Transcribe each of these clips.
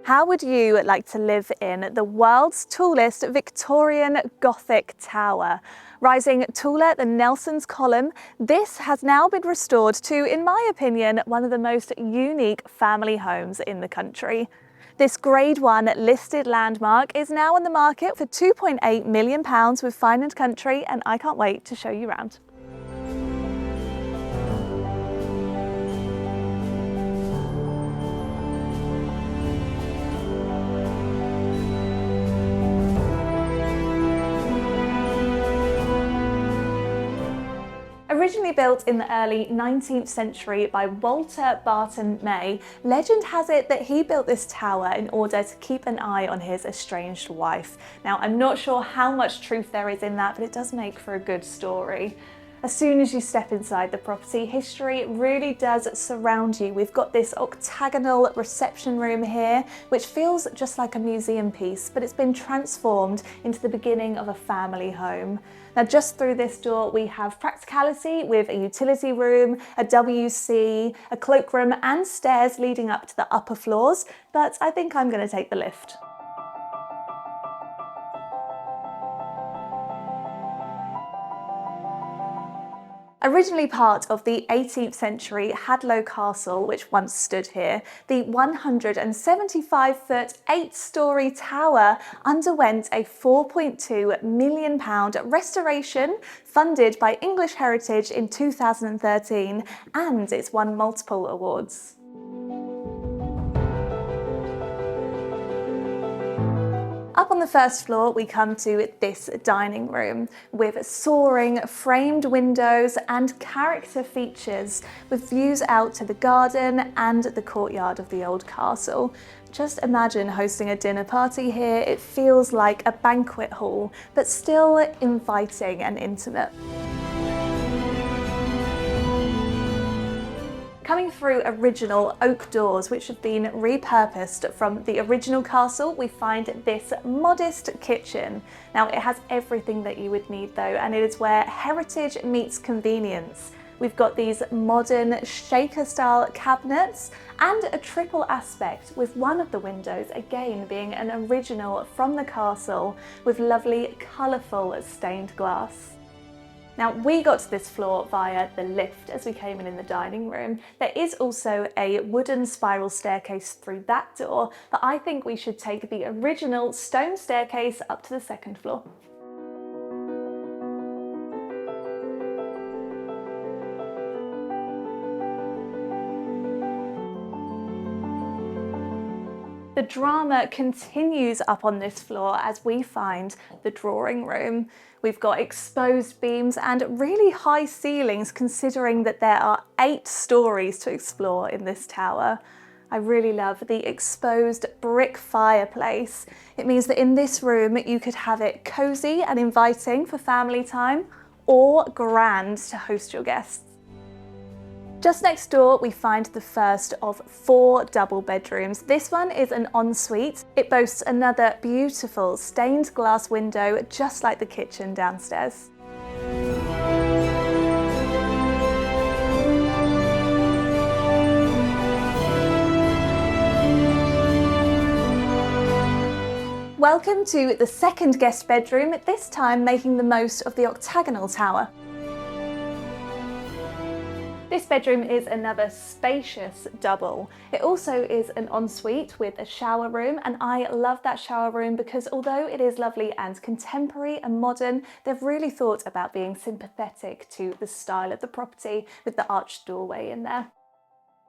How would you like to live in the world's tallest Victorian Gothic tower? Rising taller than Nelson's Column, this has now been restored to, in my opinion, one of the most unique family homes in the country. This Grade 1 listed landmark is now on the market for £2.8 million with Fine & Country, and I can't wait to show you around. Originally built in the early 19th century by Walter Barton May, legend has it that he built this tower in order to keep an eye on his estranged wife. Now, I'm not sure how much truth there is in that, but it does make for a good story. As soon as you step inside the property, history really does surround you. We've got this octagonal reception room here, which feels just like a museum piece, but it's been transformed into the beginning of a family home. Now, just through this door, we have practicality with a utility room, a WC, a cloakroom, and stairs leading up to the upper floors, but I think I'm going to take the lift. Originally part of the 18th century Hadlow Castle, which once stood here, the 175-foot, 8-storey tower underwent a £4.2 million restoration funded by English Heritage in 2013, and it's won multiple awards. Up on the first floor, we come to this dining room with soaring framed windows and character features with views out to the garden and the courtyard of the old castle. Just imagine hosting a dinner party here. It feels like a banquet hall, but still inviting and intimate. Coming through original oak doors, which have been repurposed from the original castle, we find this modest kitchen. Now, it has everything that you would need though, and it is where heritage meets convenience. We've got these modern shaker-style cabinets and a triple aspect, with one of the windows again being an original from the castle with lovely, colourful stained glass. Now, we got to this floor via the lift as we came in the dining room. There is also a wooden spiral staircase through that door, but I think we should take the original stone staircase up to the second floor. The drama continues up on this floor as we find the drawing room. We've got exposed beams and really high ceilings, considering that there are 8 stories to explore in this tower. I really love the exposed brick fireplace. It means that in this room you could have it cozy and inviting for family time, or grand to host your guests. Just next door, we find the first of 4 double bedrooms. This one is an ensuite. It boasts another beautiful stained glass window, just like the kitchen downstairs. Welcome to the second guest bedroom, this time making the most of the octagonal tower. This bedroom is another spacious double. It also is an ensuite with a shower room, and I love that shower room because although it is lovely and contemporary and modern, they've really thought about being sympathetic to the style of the property with the arched doorway in there.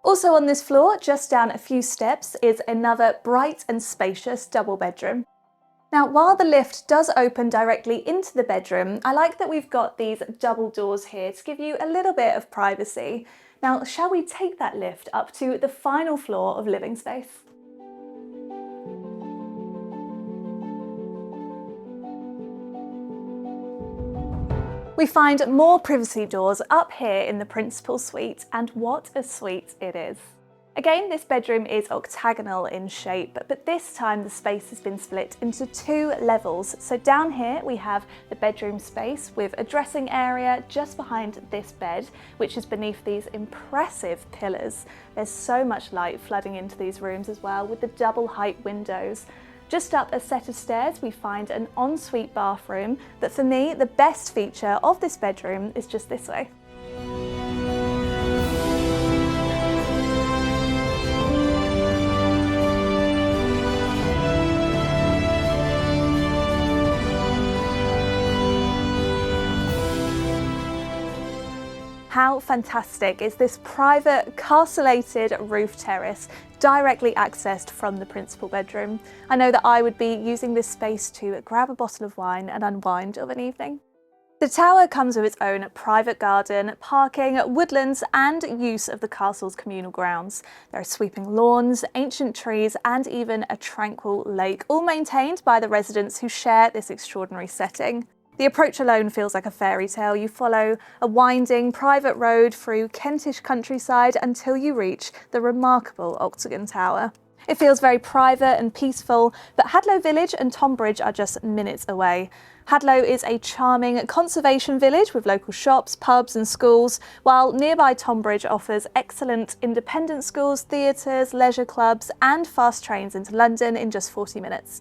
Also on this floor, just down a few steps, is another bright and spacious double bedroom. Now, while the lift does open directly into the bedroom, I like that we've got these double doors here to give you a little bit of privacy. Now, shall we take that lift up to the final floor of living space? We find more privacy doors up here in the principal suite, and what a suite it is. Again, this bedroom is octagonal in shape, but this time the space has been split into 2 levels. So down here we have the bedroom space with a dressing area just behind this bed, which is beneath these impressive pillars. There's so much light flooding into these rooms as well, with the double height windows. Just up a set of stairs we find an ensuite bathroom, but for me the best feature of this bedroom is just this way. How fantastic is this private, castellated roof terrace directly accessed from the principal bedroom? I know that I would be using this space to grab a bottle of wine and unwind of an evening. The tower comes with its own private garden, parking, woodlands and use of the castle's communal grounds. There are sweeping lawns, ancient trees and even a tranquil lake, all maintained by the residents who share this extraordinary setting. The approach alone feels like a fairy tale. You follow a winding private road through Kentish countryside until you reach the remarkable Octagon Tower. It feels very private and peaceful, but Hadlow Village and Tonbridge are just minutes away. Hadlow is a charming conservation village with local shops, pubs and schools, while nearby Tonbridge offers excellent independent schools, theatres, leisure clubs and fast trains into London in just 40 minutes.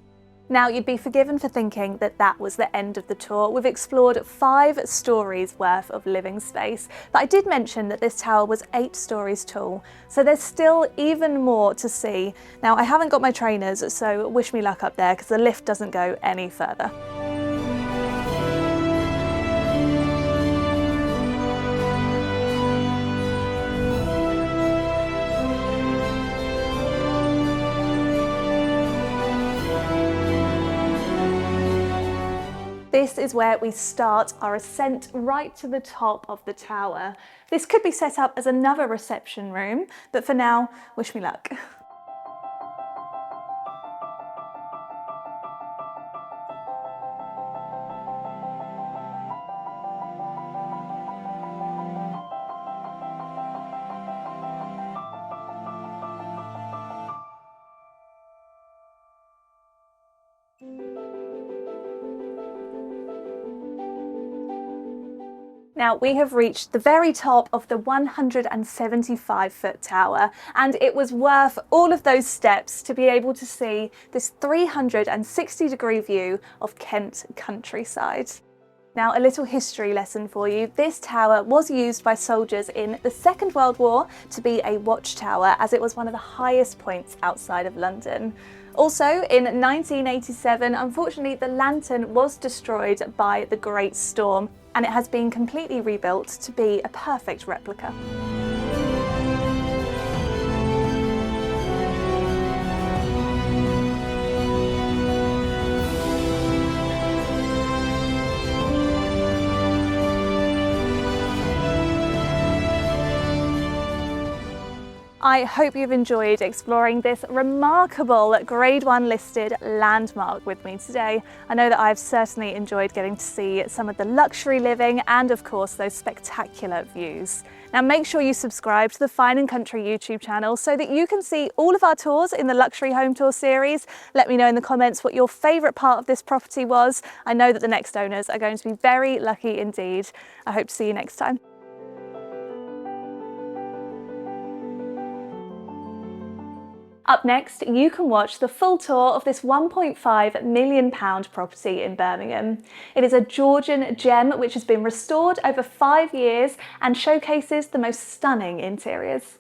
Now, you'd be forgiven for thinking that that was the end of the tour. We've explored 5 stories worth of living space, but I did mention that this tower was 8 stories tall, so there's still even more to see. Now, I haven't got my trainers, so wish me luck up there because the lift doesn't go any further. This is where we start our ascent right to the top of the tower. This could be set up as another reception room, but for now, wish me luck. Now, we have reached the very top of the 175-foot tower, and it was worth all of those steps to be able to see this 360-degree view of Kent countryside. Now, a little history lesson for you. This tower was used by soldiers in the Second World War to be a watchtower, as it was one of the highest points outside of London. Also, in 1987, unfortunately, the lantern was destroyed by the Great Storm, and it has been completely rebuilt to be a perfect replica. I hope you've enjoyed exploring this remarkable Grade 1 listed landmark with me today. I know that I've certainly enjoyed getting to see some of the luxury living and of course those spectacular views. Now make sure you subscribe to the Fine and Country YouTube channel so that you can see all of our tours in the Luxury Home Tour series. Let me know in the comments what your favourite part of this property was. I know that the next owners are going to be very lucky indeed. I hope to see you next time. Up next, you can watch the full tour of this £1.5 million property in Birmingham. It is a Georgian gem which has been restored over 5 years and showcases the most stunning interiors.